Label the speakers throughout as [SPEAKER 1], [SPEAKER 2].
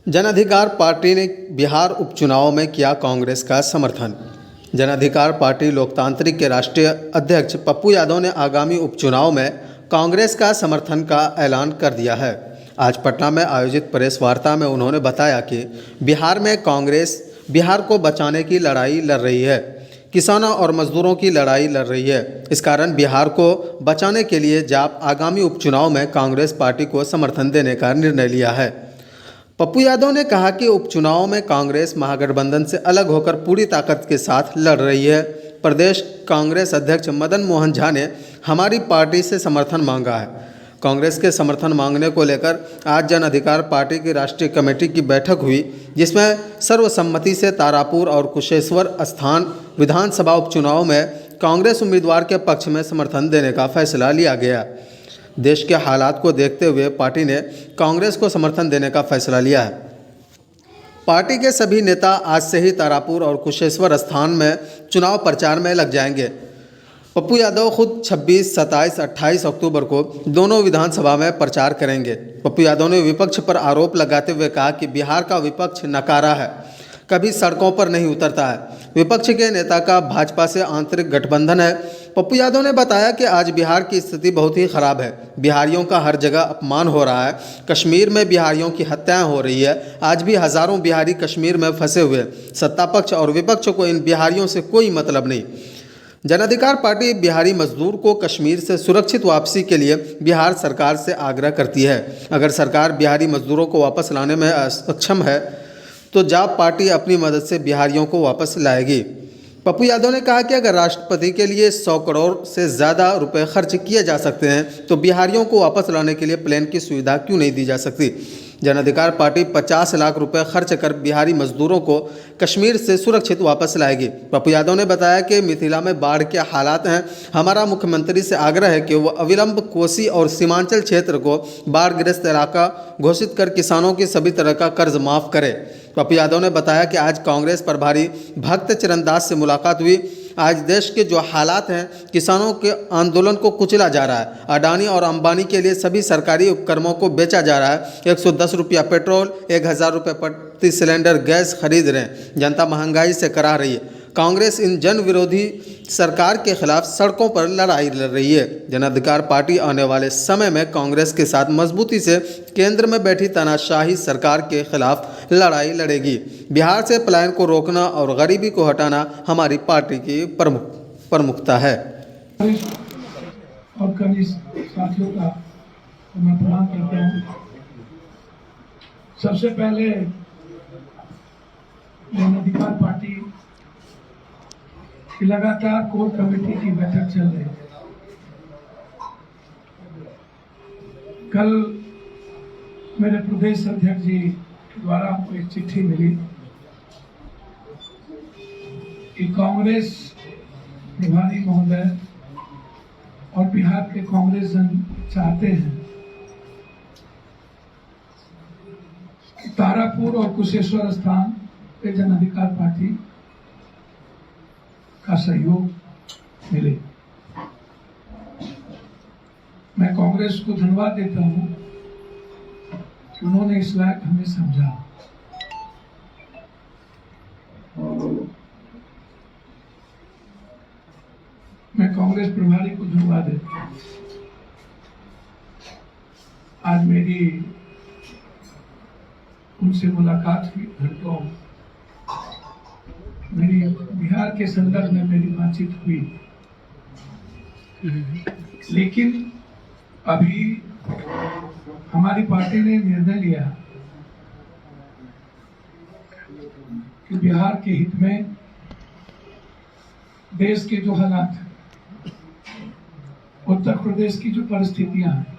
[SPEAKER 1] जन अधिकार पार्टी ने बिहार उपचुनाव में किया कांग्रेस का समर्थन। जन अधिकार पार्टी लोकतांत्रिक के राष्ट्रीय अध्यक्ष पप्पू यादव ने आगामी उपचुनाव में कांग्रेस का समर्थन का ऐलान कर दिया है। आज पटना में आयोजित प्रेस वार्ता में उन्होंने बताया कि बिहार में कांग्रेस बिहार को बचाने की लड़ाई लड़ रही है, किसानों और मजदूरों की लड़ाई लड़ रही है। इस कारण बिहार को बचाने के लिए जाप आगामी उपचुनाव में कांग्रेस पार्टी को समर्थन देने का निर्णय लिया है। पप्पू यादव ने कहा कि उपचुनाव में कांग्रेस महागठबंधन से अलग होकर पूरी ताकत के साथ लड़ रही है। प्रदेश कांग्रेस अध्यक्ष मदन मोहन झा ने हमारी पार्टी से समर्थन मांगा है। कांग्रेस के समर्थन मांगने को लेकर आज जन अधिकार पार्टी की राष्ट्रीय कमेटी की बैठक हुई, जिसमें सर्वसम्मति से तारापुर और कुशेश्वर स्थान विधानसभा उपचुनाव में कांग्रेस उम्मीदवार के पक्ष में समर्थन देने का फैसला लिया गया। देश के हालात को देखते हुए पार्टी ने कांग्रेस को समर्थन देने का फैसला लिया है। पार्टी के सभी नेता आज से ही तारापुर और कुशेश्वर स्थान में चुनाव प्रचार में लग जाएंगे। पप्पू यादव खुद 26, 27, 28 अक्टूबर को दोनों विधानसभा में प्रचार करेंगे। पप्पू यादव ने विपक्ष पर आरोप लगाते हुए कहा कि बिहार का विपक्ष नकारा है, कभी सड़कों पर नहीं उतरता है। विपक्ष के नेता का भाजपा से आंतरिक गठबंधन है। पप्पू यादव ने बताया कि आज बिहार की स्थिति बहुत ही खराब है। बिहारियों का हर जगह अपमान हो रहा है। कश्मीर में बिहारियों की हत्याएं हो रही है। आज भी हज़ारों बिहारी कश्मीर में फंसे हुए। सत्ता पक्ष और विपक्ष को इन बिहारियों से कोई मतलब नहीं। जन अधिकार पार्टी बिहारी मजदूर को कश्मीर से सुरक्षित वापसी के लिए बिहार सरकार से आग्रह करती है। अगर सरकार बिहारी मजदूरों को वापस लाने में असक्षम है तो जाप पार्टी अपनी मदद से बिहारियों को वापस लाएगी। पप्पू यादव ने कहा कि अगर राष्ट्रपति के लिए 100 करोड़ से ज़्यादा रुपए खर्च किए जा सकते हैं तो बिहारियों को वापस लाने के लिए प्लेन की सुविधा क्यों नहीं दी जा सकती। जन अधिकार पार्टी 50 लाख रुपए खर्च कर बिहारी मजदूरों को कश्मीर से सुरक्षित वापस लाएगी। पप्पू यादव ने बताया कि मिथिला में बाढ़ के हालात हैं। हमारा मुख्यमंत्री से आग्रह है कि वो अविलंब कोसी और सीमांचल क्षेत्र को बाढ़ग्रस्त इलाका घोषित कर किसानों की सभी तरह का कर्ज माफ़ करे। पप्पू यादव ने बताया कि आज कांग्रेस प्रभारी भक्त चरणदास से मुलाकात हुई। आज देश के जो हालात हैं, किसानों के आंदोलन को कुचला जा रहा है। अडानी और अंबानी के लिए सभी सरकारी उपक्रमों को बेचा जा रहा है। 110 रुपया पेट्रोल, 1000 रुपये प्रति सिलेंडर गैस खरीद रहे हैं। जनता महंगाई से करा रही है। कांग्रेस इन जन विरोधी सरकार के खिलाफ सड़कों पर लड़ाई लड़ रही है। जन अधिकार पार्टी आने वाले समय में कांग्रेस के साथ मजबूती से केंद्र में बैठी तानाशाही सरकार के खिलाफ लड़ाई लड़ेगी। बिहार से पलायन को रोकना और गरीबी को हटाना हमारी पार्टी की प्रमुखता है।
[SPEAKER 2] और कभी साथियों का मैं प्रणाम करता हूँ। सबसे पहले जन अधिकार पार्टी की लगातार कोर कमेटी की बैठक चल रही है। कल मेरे प्रदेश अध्यक्ष जी द्वारा हमको एक चिट्ठी मिली कि कांग्रेस प्रभारी महोदय और बिहार के कांग्रेस जन चाहते हैं कि तारापुर और कुशेश्वर स्थान पे जन अधिकार पार्टी का सहयोग मिले। मैं कांग्रेस को धन्यवाद देता हूं कि उन्होंने इस लायक हमें समझा। मैं कांग्रेस प्रभारी को धन्यवाद देता हूं। आज मेरी उनसे मुलाकात हुई, घंटों मेरी बिहार के संदर्भ में मेरी बातचीत हुई, लेकिन अभी हमारी पार्टी ने निर्णय लिया कि बिहार के हित में देश के जो हालात हैं, उत्तर प्रदेश की जो परिस्थितियां हैं,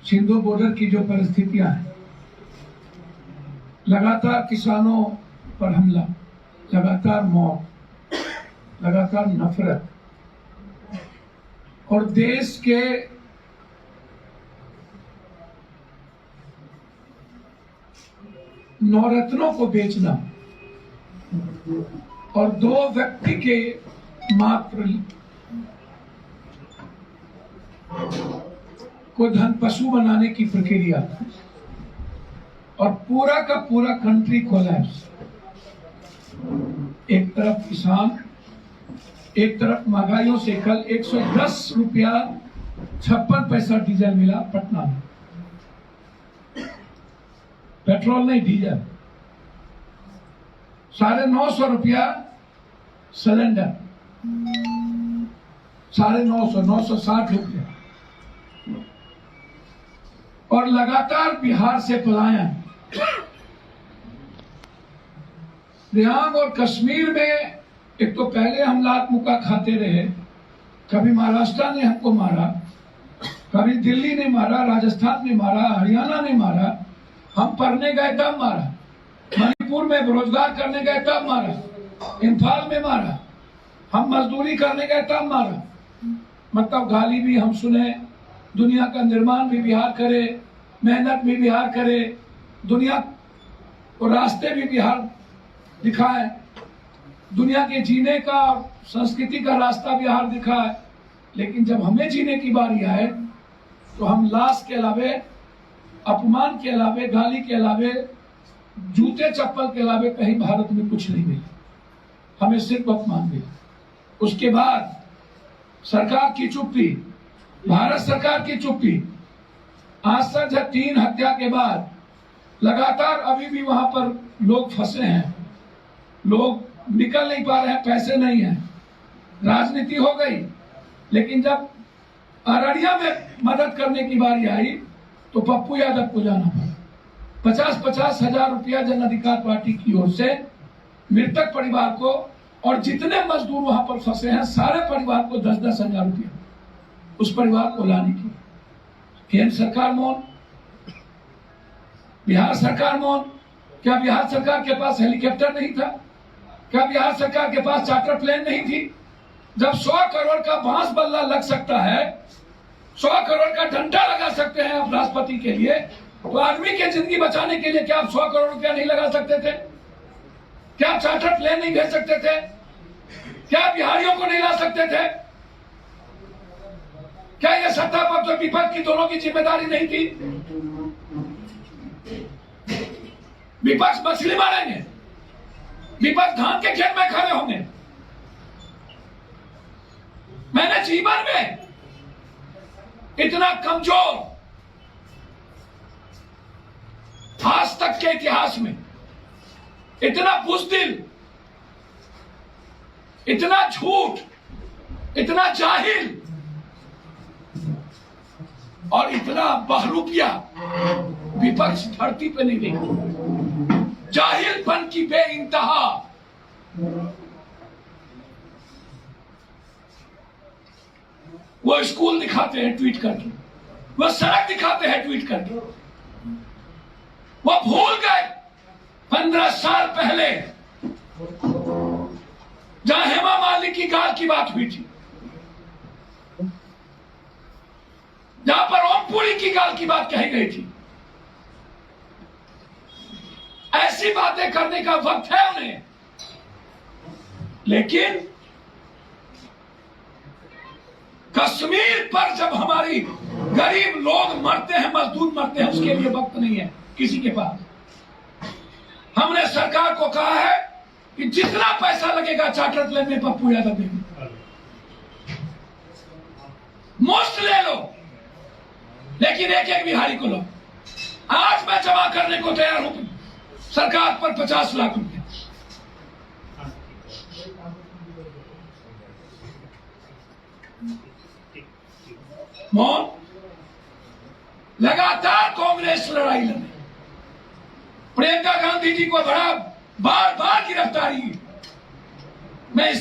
[SPEAKER 2] सिंधु बॉर्डर की जो परिस्थितियां हैं, लगातार किसानों पर हमला, लगातार मौत, लगातार नफरत और देश के नवरत्नों को बेचना और 2 व्यक्ति के मात्र को धन पशु बनाने की प्रक्रिया, और पूरा का पूरा कंट्री कोलैप्स। एक तरफ किसान, एक तरफ महंगाइयों से कल 110 रुपया 56 पैसा डीजल मिला पटना में, पेट्रोल नहीं डीजल। 950 रुपया सिलेंडर, 960 रुपया। और लगातार बिहार से पलायन। रियांग और कश्मीर में एक तो पहले हम लात मुक्का खाते रहे, कभी महाराष्ट्र ने हमको मारा, कभी दिल्ली ने मारा, राजस्थान ने मारा, हरियाणा ने मारा, हम पढ़ने गए तब मारा, मणिपुर में रोजगार करने गए तब मारा, इम्फाल में मारा, हम मजदूरी करने गए तब मारा। मतलब गाली भी हम सुने, दुनिया का निर्माण भी बिहार करे, मेहनत भी बिहार करे, दुनिया को रास्ते भी बिहार दिखाए, दुनिया के जीने का संस्कृति का रास्ता बिहार दिखाए। लेकिन जब हमें जीने की बारी आए तो हम लाश के अलावे, अपमान के अलावे, गाली के अलावे, जूते चप्पल के अलावे कहीं भारत में कुछ नहीं मिला, हमें सिर्फ अपमान मिला। उसके बाद सरकार की चुप्पी, भारत सरकार की चुप्पी। आज तक 3 हत्या के बाद लगातार अभी भी वहां पर लोग फंसे हैं, लोग निकल नहीं पा रहे हैं, पैसे नहीं है, राजनीति हो गई। लेकिन जब अररिया में मदद करने की बारी आई तो पप्पू यादव को जाना पड़ा। 50-50 हजार रुपया जन अधिकार पार्टी की ओर से मृतक परिवार को, और जितने मजदूर वहां पर फंसे हैं सारे परिवार को 10-10 हजार रुपया उस परिवार को लाने की। केंद्र सरकार मौन, बिहार सरकार मौन। क्या बिहार सरकार के पास हेलीकॉप्टर नहीं था? क्या बिहार सरकार के पास चार्टर प्लेन नहीं थी? जब 100 करोड़ का बांस बल्ला लग सकता है, 100 करोड़ का डंडा लगा सकते हैं आप राष्ट्रपति के लिए, तो आदमी की जिंदगी बचाने के लिए क्या आप 100 करोड़ रुपया नहीं लगा सकते थे? क्या आप चार्टर प्लेन नहीं भेज सकते थे? क्या बिहारियों को नहीं ला सकते थे? क्या यह सत्ता पक्ष और विपक्ष की दोनों की जिम्मेदारी नहीं थी? विपक्ष मछली मारेंगे, विपक्ष धान के खेत में खड़े होंगे। मैंने जीवन में इतना कमजोर, आज तक के इतिहास में इतना बुज़दिल, इतना झूठ, इतना जाहिल और इतना बहरूपिया विपक्ष धरती पे नहीं देखा। जाहिलपन की बेइंतहा। वो स्कूल दिखाते हैं ट्वीट करके, वो सड़क दिखाते हैं ट्वीट करके। वो भूल गए 15 साल पहले जहां हेमा मालिनी की गाल की बात हुई थी, जहां पर ओमपुरी की गाल की बात कही गई थी। ऐसी बातें करने का वक्त है उन्हें, लेकिन कश्मीर पर जब हमारी गरीब लोग मरते हैं, मजदूर मरते हैं, उसके लिए वक्त नहीं है किसी के पास। हमने सरकार को कहा है कि जितना पैसा लगेगा चार्टर प्लेन में पप्पू यादव देंगे, मुफ्त ले लो, लेकिन एक एक बिहारी को लो। आज मैं जमा करने को तैयार हूं सरकार पर 50 लाख रुपए। मौन। लगातार कांग्रेस लड़ाई लड़े। प्रियंका गांधी जी को बड़ा बार बार गिरफ्तारी, मैं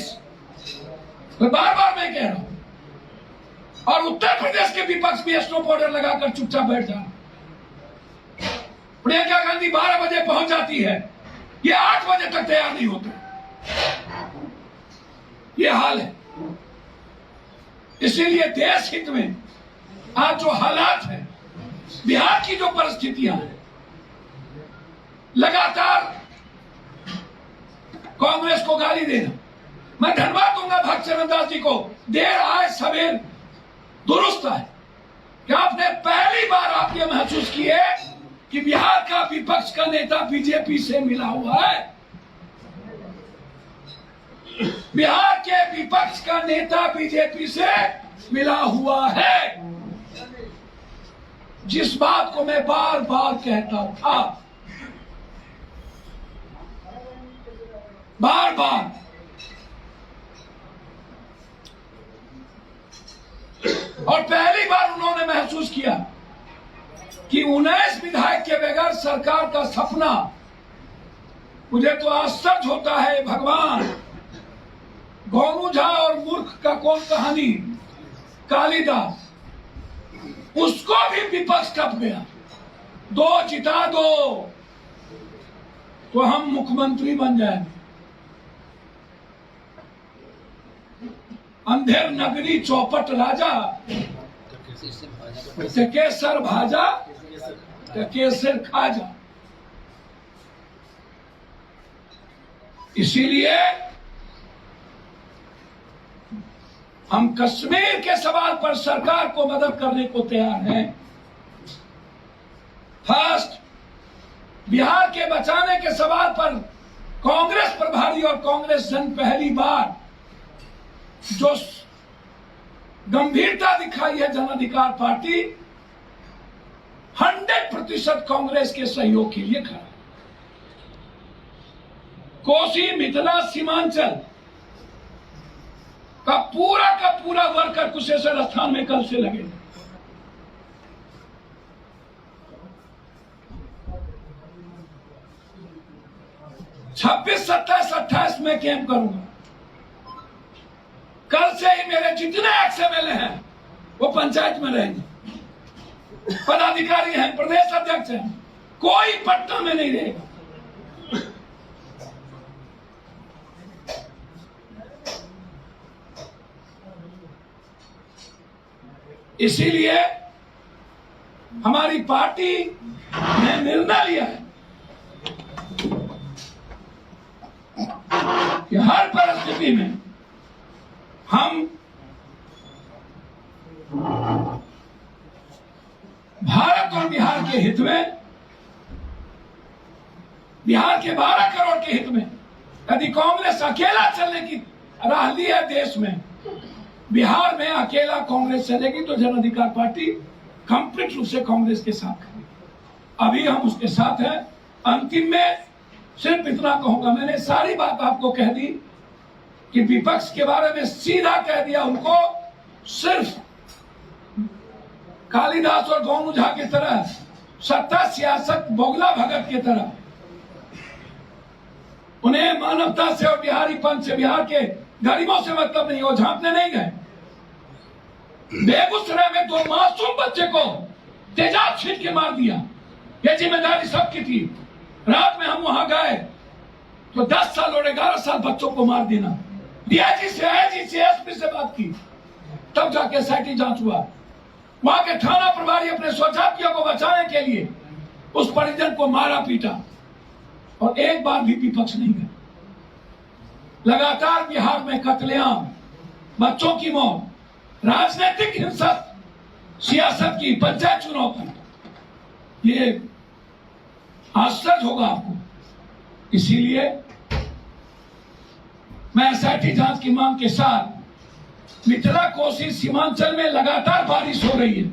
[SPEAKER 2] बार बार मैं कह रहा हूं, और उत्तर प्रदेश के विपक्ष भी स्नो पाउडर लगाकर चुपचाप बैठ जा। प्रियंका गांधी 12 बजे पहुंच जाती है, ये 8 बजे तक तैयार नहीं होते। ये हाल है। इसीलिए देश हित में आज जो हालात है, बिहार की जो परिस्थितियां हैं, लगातार कांग्रेस को गाली देना, मैं धन्यवाद दूंगा भक्तचरण दास जी को, देर आए सवेर दुरुस्त है कि आपने पहली बार आप ये महसूस किए कि बिहार का विपक्ष का नेता बीजेपी से मिला हुआ है। बिहार के विपक्ष का नेता बीजेपी से मिला हुआ है। जिस बात को मैं बार बार कहता था, बार बार, और पहली बार उन्होंने महसूस किया कि 19 विधायक के बगैर सरकार का सपना, मुझे तो आश्चर्य होता है भगवान, गोनू झा और मूर्ख का कौन कहानी, कालिदास, उसको भी विपक्ष टप गया। 2 जिता दो तो हम मुख्यमंत्री बन जाएंगे। अंधेर नगरी चौपट राजा, केसर भाजा केसर खाजा। इसीलिए हम कश्मीर के सवाल पर सरकार को मदद करने को तैयार हैं। फर्स्ट, बिहार के बचाने के सवाल पर कांग्रेस प्रभारी और कांग्रेस जन पहली बार जो गंभीरता दिखाई है, जन अधिकार पार्टी 100% कांग्रेस के सहयोग के लिए खड़ा है। कोसी, मिथिला, सीमांचल का पूरा वर्कर कुशेश्वर स्थान में कल से लगे। छब्बीस, 27, 28 में कैंप करूंगा। कल से ही मेरे जितने एक्सएमएलए हैं वो पंचायत में रहेंगे, पदाधिकारी हैं, प्रदेश अध्यक्ष हैं, कोई पटना में नहीं रहेगा। इसीलिए हमारी पार्टी ने निर्णय लिया है कि हर परिस्थिति में हम भारत और बिहार के हित में, बिहार के 12 करोड़ के हित में, यदि कांग्रेस अकेला चलने की राह ली है देश में, बिहार में अकेला कांग्रेस चलेगी तो जन अधिकार पार्टी कंप्लीट रूप से कांग्रेस के साथ है। अभी हम उसके साथ हैं। अंतिम में सिर्फ इतना कहूंगा, मैंने सारी बात आपको कह दी कि विपक्ष के बारे में सीधा कह दिया उनको। सिर्फ कालिदास और गोनू झा की तरह, सत्ता सियासत बोगला भगत की तरह, उन्हें मानवता से और बिहारीपन से, बिहार के गरीबों से मतलब नहीं, वो झांकने नहीं गए। बेगूसराय में 2 मासूम बच्चे को तेजाब छींट के मार दिया, ये जिम्मेदारी सबकी थी। रात में हम वहां गए तो 10 साल और 11 साल बच्चों को मार देना। डीआईजी से, आईजी से, एसपी से बात की, तब जाके एसआईटी जांच हुआ। वहां के थाना प्रभारी अपने स्वजातियों को बचाने के लिए उस परिजन को मारा पीटा, और एक बार भी विपक्ष नहीं गया। लगातार बिहार में कत्लेआम, बच्चों की मौत, राजनीतिक हिंसा, सियासत की, पंचायत चुनाव की, ये आश्चर्य होगा आपको। इसीलिए मैं एसआईटी जांच की मांग के साथ, मिथिला, कोसी, सीमांचल में लगातार बारिश हो रही है,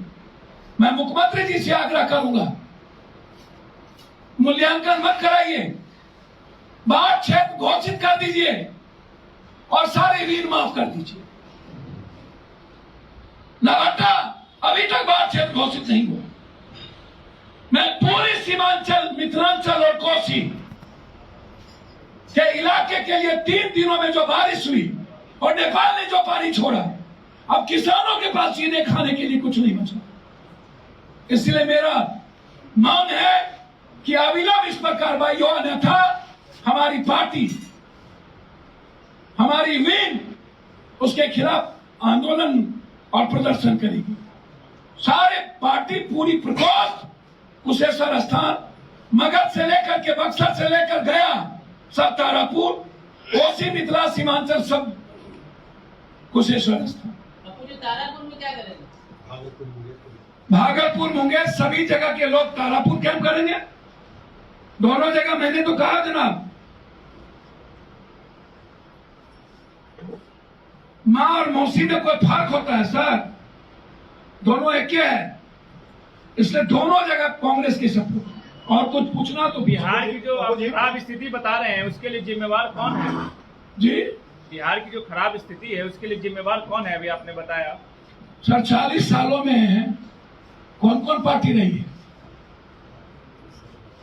[SPEAKER 2] मैं मुख्यमंत्री जी से आग्रह करूंगा, मूल्यांकन मत कराइए, बाढ़ क्षेत्र घोषित कर दीजिए और सारे ऋण माफ कर दीजिए। नवादा अभी तक बाढ़ क्षेत्र घोषित नहीं हुआ। मैं पूरी सीमांचल, मिथिलांचल और कोसी के इलाके के लिए 3 दिनों में जो बारिश हुई और नेपाल ने जो पानी छोड़ा, अब किसानों के पास जीने खाने के लिए कुछ नहीं बचा। इसलिए मेरा मांग है कि अविलंब इस पर कार्रवाई हो, अन्यथा हमारी पार्टी, हमारी विंग उसके खिलाफ आंदोलन और प्रदर्शन करेगी। सारे पार्टी पूरी प्रकोष्ठ, कुशेश्वर स्थान, मगध से लेकर के बक्सर से लेकर गया, सब तारापुर, कोसी, मिथिला, सीमांचल, सब कुशेश्वर स्थान।
[SPEAKER 3] तारापुर में क्या करेंगे?
[SPEAKER 2] भागलपुर मुंगेर सभी जगह के लोग तारापुर कैंप करेंगे। दोनों जगह मैंने तो कहा जनाब, माँ और मौसी में कोई फर्क होता है सर? दोनों एक ही है, इसलिए दोनों जगह कांग्रेस की सपोर्ट। और कुछ पूछना तो
[SPEAKER 3] बिहार की जो आप खराब स्थिति बता रहे हैं उसके लिए जिम्मेवार कौन है
[SPEAKER 2] जी?
[SPEAKER 3] बिहार की जो खराब स्थिति है उसके लिए जिम्मेवार कौन है? अभी आपने बताया
[SPEAKER 2] सर 40 सालों में कौन कौन पार्टी रही है?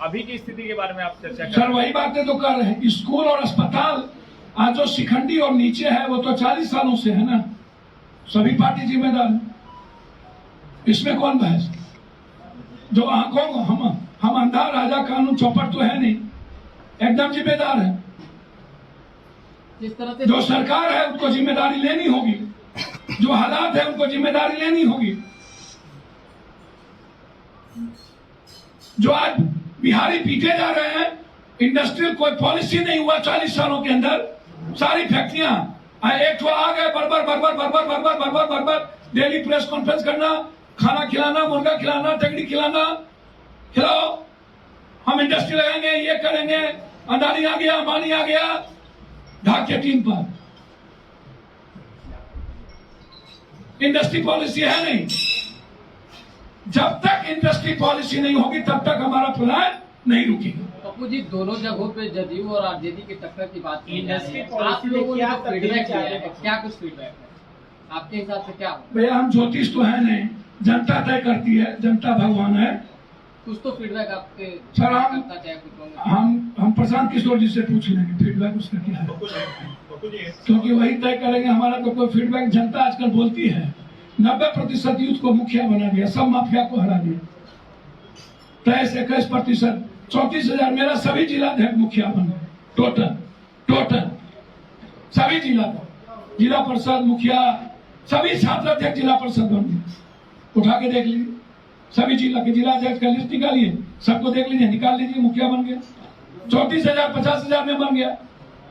[SPEAKER 3] अभी की स्थिति के बारे में आप चर्चा कर
[SPEAKER 2] सर वही बातें तो कर रहे हैं। स्कूल और अस्पताल आज जो शिखंडी और नीचे है वो तो 40 सालों से है ना, सभी पार्टी जिम्मेदार है, इसमें कौन बहस? जो आंखों को हम अंधा राजा कानून चौपट तो है नहीं, एकदम जिम्मेदार है।
[SPEAKER 4] जिस तरह से
[SPEAKER 2] जो सरकार है उनको जिम्मेदारी लेनी होगी, जो हालात है उनको जिम्मेदारी लेनी होगी। जो आज बिहारी पीटे जा रहे हैं, इंडस्ट्रियल कोई पॉलिसी नहीं हुआ 40 सालों के अंदर, सारी फैक्ट्रियां एक तो आ गए बरबर बरबर बरबर बरबर बरबर बरबर, डेली प्रेस कॉन्फ्रेंस करना, खाना खिलाना, मुर्गा खिलाना, टंगड़ी खिलाना, खिलाओ हम इंडस्ट्री लगाएंगे, ये करेंगे, अदानी आ गया, अंबानी आ गया, ढाक के टीम पर। इंडस्ट्री पॉलिसी है नहीं। जब तक इंडस्ट्री पॉलिसी नहीं होगी तब तक हमारा प्लान नहीं रुकेगा।
[SPEAKER 4] पप्पू जी, दोनों जगहों पे जदयू और आरजेडी की टक्कर की बात की जा रही है।
[SPEAKER 3] इंडस्ट्री
[SPEAKER 4] आप लोगों ने
[SPEAKER 3] क्या
[SPEAKER 4] जो फीडबैक
[SPEAKER 3] तकलीफ
[SPEAKER 4] किया है, क्या कुछ फीडबैक है आपके हिसाब से? क्या हो?
[SPEAKER 2] भैया हम ज्योतिष तो है नहीं, जनता तय करती है, जनता भगवान है।
[SPEAKER 4] कुछ तो फीडबैक आपके
[SPEAKER 2] सर, हम-
[SPEAKER 4] करता क्या कुछ होंगे?
[SPEAKER 2] हम प्रशांत किशोर जी से पूछ लेंगे फीडबैक उसका क्या है, क्योंकि वही तय करेंगे। हमारा तो कोई फीडबैक, जनता आजकल बोलती है 90% यूथ को मुखिया बना दिया, सब माफिया को हरा दिया। 23-21%, 34,000 मेरा सभी जिला अध्यक्ष मुखिया बन गए, टोटल सभी जिला परिषद मुखिया, सभी छात्र अध्यक्ष जिला परिषद बन गए। उठा के देख लीजिए, सभी जिला के जिला अध्यक्ष का लिस्ट निकालिए, सबको देख लीजिए, निकाल लीजिए, मुखिया बन गया। 34,000 50,000 में बन गया।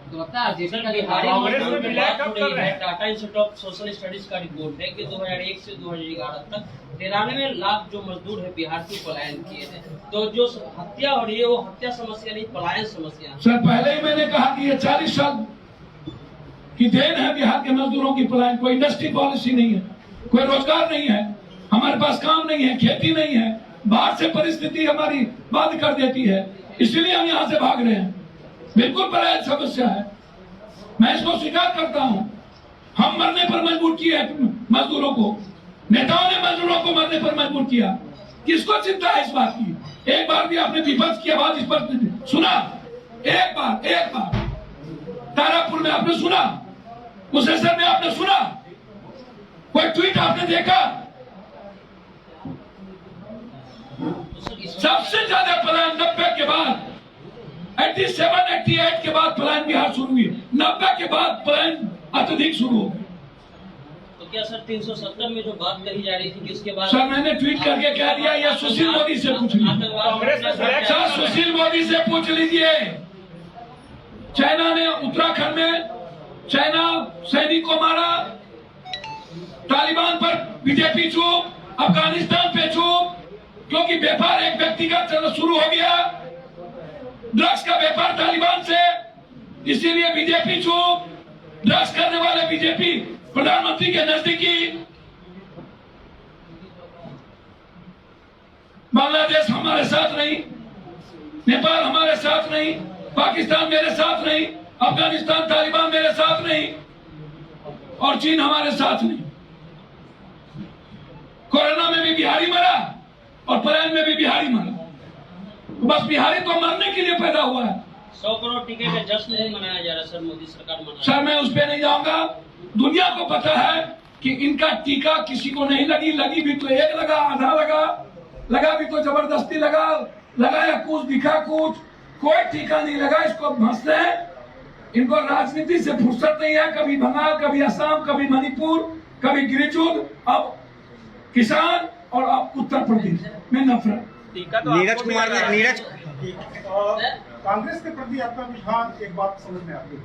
[SPEAKER 4] तो लगता है आरजेडी का
[SPEAKER 5] बिहारी
[SPEAKER 3] कांग्रेस में
[SPEAKER 5] मजदूर
[SPEAKER 3] विलय कब
[SPEAKER 5] मिला
[SPEAKER 3] कर रहे हैं?
[SPEAKER 5] Tata institute of social studies का रिपोर्ट है कि 2001 से 2011 तक 93 लाख जो मजदूर है बिहार से पलायन किए थे। तो जो हत्या हो रही है वो हत्या समस्या नहीं, पलायन समस्या है।
[SPEAKER 2] सर पहले ही मैंने कहा कि ये 40 साल की देन है बिहार के मजदूरों की पलायन। कोई इंडस्ट्री पॉलिसी नहीं है, कोई रोजगार नहीं है, हमारे पास काम नहीं है, खेती नहीं है, बाहर से परिस्थिति हमारी बंद कर देती है, इसलिए हम यहाँ से भाग रहे हैं। बिल्कुल पलायन समस्या है, मैं इसको स्वीकार करता हूँ। हम मरने पर मजबूर किए मजदूरों को, नेताओं ने मजदूरों को मरने पर मजबूर किया। किसको चिंता है इस बात की? एक बार भी आपने विपक्ष की आवाज इस पर सुना? एक बार तारापुर में आपने सुना? कुशेश्वर में आपने सुना? कोई ट्वीट आपने देखा? सबसे ज्यादा पलायन 90 के बाद, 87, 88 के बाद पलायन बिहार शुरू हुई, 90 के बाद पलायन अत्यधिक शुरू हो गई।
[SPEAKER 5] तो क्या सर 370 में जो बात कही जा रही थी कि इसके बाद
[SPEAKER 2] सर मैंने ट्वीट करके कह दिया, या सुशील मोदी से पूछ लीजिए।
[SPEAKER 3] कांग्रेस में विलय
[SPEAKER 2] सर सुशील मोदी से पूछ लीजिए। चाइना ने उत्तराखंड में चाइना सैनिक को मारा, तालिबान पर बीजेपी चुप, अफगानिस्तान पे चुप, क्योंकि व्यापार एक व्यक्ति का शुरू हो गया, ड्रग्स का व्यापार तालिबान से, इसीलिए बीजेपी चुप। ड्रग्स करने वाले बीजेपी प्रधानमंत्री के नजदीकी। बांग्लादेश हमारे साथ नहीं, नेपाल हमारे साथ नहीं, पाकिस्तान मेरे साथ नहीं, अफगानिस्तान तालिबान मेरे साथ नहीं, और चीन हमारे साथ नहीं। कोरोना में भी बिहारी मरा और पलायन में भी बिहारी मरा। बस बिहारी तो मरने के लिए पैदा हुआ है।
[SPEAKER 5] 100 करोड़ टीके का जश्न नहीं मनाया जा रहा सर, मोदी सरकार मना
[SPEAKER 2] सर मैं उस पर नहीं जाऊंगा। दुनिया को पता है कि इनका टीका किसी को नहीं लगी भी तो एक लगा, आधा लगा भी तो जबरदस्ती लगाया कुछ, दिखा कुछ, कोई टीका नहीं लगा। इसको भंसते हैं, इनको राजनीति से फुर्सत नहीं है। कभी बंगाल, कभी असम, कभी मणिपुर, कभी गिरिजूद, अब किसान, और अब उत्तर प्रदेश में नफरत।
[SPEAKER 3] टीका तो
[SPEAKER 6] नीरज
[SPEAKER 3] आपको भी
[SPEAKER 6] कुमार
[SPEAKER 3] लगा है।
[SPEAKER 6] नीरज
[SPEAKER 7] कांग्रेस के प्रति आपका रुझान, एक बात समझ में आती है,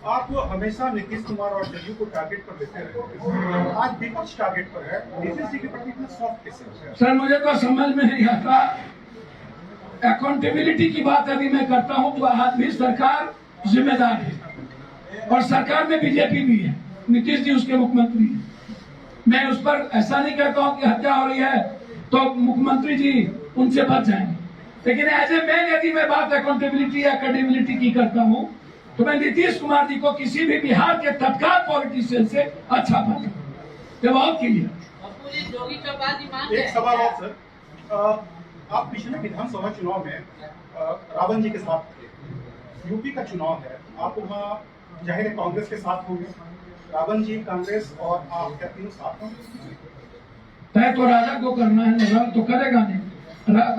[SPEAKER 6] आप हमेशा नीतीश कुमार और जदयू को टारगेट पर लेते रहे, आज विपक्ष टारगेट पर है, नीतीश जी के प्रति इतना सॉफ्ट कैसे?
[SPEAKER 2] सर मुझे तो समझ में नहीं आता। अकाउंटेबिलिटी की बात यदि मैं करता हूं तो आज भी सरकार जिम्मेदार है और सरकार में बीजेपी भी है, नीतीश जी उसके मुख्यमंत्री हैं। मैं उस पर ऐसा नहीं कहता हूं कि हत्या हो रही है तो मुख्यमंत्री जी उनसे बच जाएंगे, लेकिन एज ए मैन यदि मैं बात अकाउंटेबिलिटी या क्रेडिबिलिटी की करता हूं तो मैं नीतीश कुमार जी को किसी भी बिहार के तत्काल पॉलिटिशियन से अच्छा पाता हूं। ये बहुत क्लियर।
[SPEAKER 5] पप्पू जी जोगी का बात ही मान
[SPEAKER 6] एक सवाल और सर, आप पिछले विधानसभा चुनाव में रावण जी के साथ थे, यूपी का चुनाव है, आप वहाँ जाहिर है कांग्रेस के साथ होंगे, रावण जी कांग्रेस और आप क्या तीनों साथ होंगे?
[SPEAKER 2] तय तो राजा को करना है, रावण तो करेगा नहीं।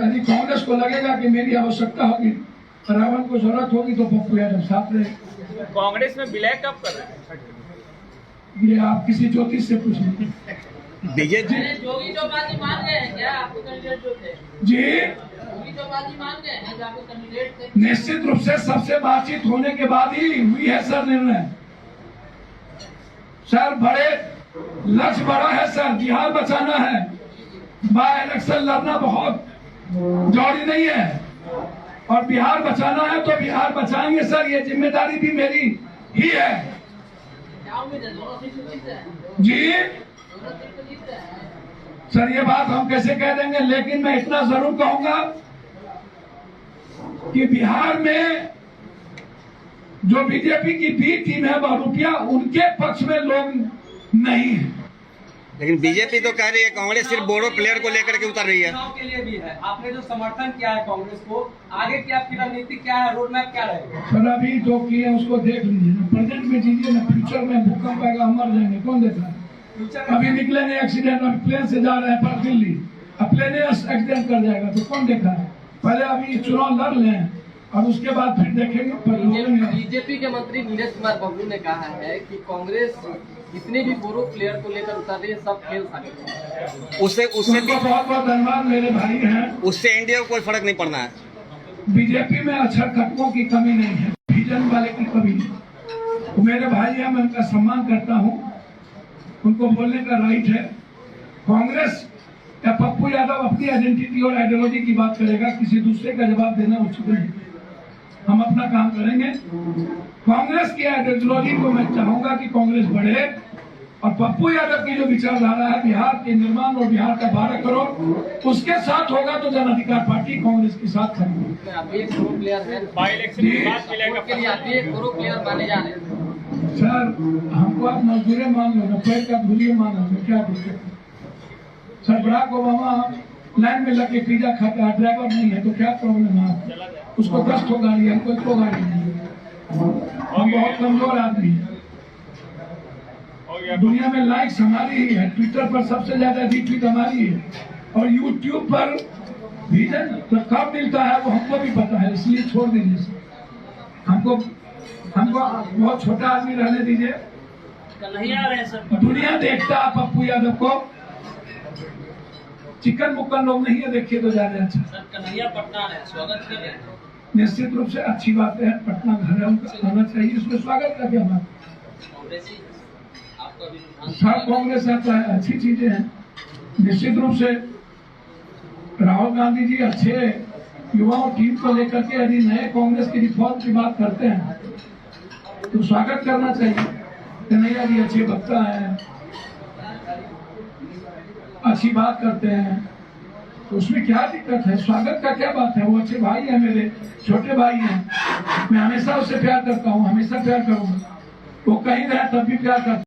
[SPEAKER 2] यदि कांग्रेस को लगेगा कि मेरी आवश्यकता होगी, रावण को जरूरत होगी तो पप्पू यादव साथ रहे।
[SPEAKER 3] कांग्रेस में विलय कब कर रहे हैं?
[SPEAKER 2] ये आप किसी ज्योतिष से पूछ लीजिए।
[SPEAKER 5] जोगी तो बात ही मान गए हैं क्या आपके कैंडिडेट जो थे?
[SPEAKER 2] जी
[SPEAKER 5] जोगी तो बात ही मान गए हैं जो आपके कैंडिडेट थे?
[SPEAKER 2] निश्चित रूप से सबसे बातचीत होने के बाद ही हुई है सर निर्णय। सर बड़े लक्ष्य बड़ा है सर, बिहार बचाना है, बाय इलेक्शन लड़ना बहुत जरूरी नहीं है और बिहार बचाना है तो बिहार बचाएंगे सर, ये जिम्मेदारी भी मेरी ही है।
[SPEAKER 5] क्या उम्मीद है दोनों सीट जीत रहे हैं?
[SPEAKER 2] जी
[SPEAKER 5] दोनों सीट जीत रहे हैं?
[SPEAKER 2] सर ये बात हम कैसे कह देंगे, लेकिन मैं इतना जरूर कहूंगा कि बिहार में जो बीजेपी की बी टीम है बहुरूपिया, उनके पक्ष में लोग नहीं है।
[SPEAKER 7] लेकिन बीजेपी तो कह रही है कांग्रेस सिर्फ बोडो प्लेयर को लेकर के उतर रही है।
[SPEAKER 4] चुनाव के लिए भी है, आपने जो समर्थन किया है कांग्रेस को, आगे की आपकी रणनीति क्या है, रोड मैप क्या रहेगा?
[SPEAKER 2] सर अभी जो किए उसको देख लीजिए ना, प्रेजेंट में जीजिए ना, फ्यूचर में भूकंप आएगा हम मर जाएंगे, कौन देख रहा है? अभी निकले नहीं एक्सीडेंट, अभी प्लेन से जा रहे हैं पर दिल्ली, अब प्लेन एक्सीडेंट कर जाएगा तो कौन देखा है? पहले अभी चुनाव लड़ लें और उसके बाद फिर देखेंगे।
[SPEAKER 4] बीजेपी के मंत्री नीरज कुमार बबलू ने कहा है कि कांग्रेस जितने भी बोरो प्लेयर को लेकर उतर रही है सब खेल सकते हैं।
[SPEAKER 7] उससे
[SPEAKER 2] उनको बहुत बहुत धन्यवाद, मेरे भाई हैं।
[SPEAKER 7] उससे इंडिया को कोई फर्क नहीं पड़ना है।
[SPEAKER 2] बीजेपी में अक्षर कटकों की कमी नहीं है, विजन वाले की कमी नहीं। वो मेरे भाई हैं, मैं उनका सम्मान करता हूँ, उनको बोलने का राइट है। कांग्रेस या पप्पू यादव अपनी आइडेंटिटी और आइडियोलॉजी की बात करेगा, किसी दूसरे का जवाब देना उचित नहीं। हम अपना काम करेंगे। कांग्रेस की आइडियोलॉजी को मैं चाहूंगा कि कांग्रेस बढ़े और पप्पू यादव की जो विचारधारा है बिहार के निर्माण और बिहार का 12 करोड़ उसके साथ होगा तो जन अधिकार पार्टी कांग्रेस के साथ खड़ी होगी।
[SPEAKER 4] आप एक प्रो प्लेयर है,
[SPEAKER 3] बाई इलेक्शन के बाद विलय का
[SPEAKER 4] के लिए आप एक प्रो प्लेयर माने जा रहे हैं।
[SPEAKER 2] सर हमको आप मजदूरी मान लो ना, पैर का धूलिए मान लो, क्या दिक्कत है? सर बराक ओबामा लाइन में लग के पिज्जा खाता है, ड्राइवर नहीं है तो क्या प्रॉब्लम है? उसको 10 ठो गाड़ी है, हमको 1 गाड़ी नहीं है। हम बहुत कमजोर आदमी है। दुनिया में लाइक्स हमारी ही है, ट्विटर पर सबसे ज्यादा रीट्वीट हमारी है और यूट्यूब पर विजन कब मिलता है वो हमको भी पता है, इसलिए छोड़ दीजिए। हमको बहुत छोटा आदमी रहने दीजिए।
[SPEAKER 5] कन्हैया रहे सर,
[SPEAKER 2] दुनिया देखता है पप्पू यादव को, चिकन मुक्कन लोग नहीं है, देखिए तो ज्यादा अच्छा।
[SPEAKER 5] सर कन्हैया पटना रहे, स्वागत कर रहे हैं।
[SPEAKER 2] निश्चित रूप से अच्छी बात है, पटना घर है, उनका आना चाहिए, इसमें स्वागत का क्या बात।
[SPEAKER 5] कांग्रेसी आपका भी
[SPEAKER 2] सब कांग्रेस आता है, अच्छी चीजें हैं। निश्चित रूप से राहुल गांधी जी अच्छे युवाओं टीम को लेकर के यदि नए कांग्रेस की रिफॉर्म की बात करते हैं तो स्वागत करना चाहिए। कन्हैया जी अच्छे वक्ता हैं, अच्छी बात करते हैं, तो उसमें क्या दिक्कत है? स्वागत का क्या बात है? वो अच्छे भाई हैं, मेरे छोटे भाई हैं, मैं हमेशा उससे प्यार करता हूँ, हमेशा प्यार करूंगा। वो कहीं रहे तब भी प्यार करता हूं।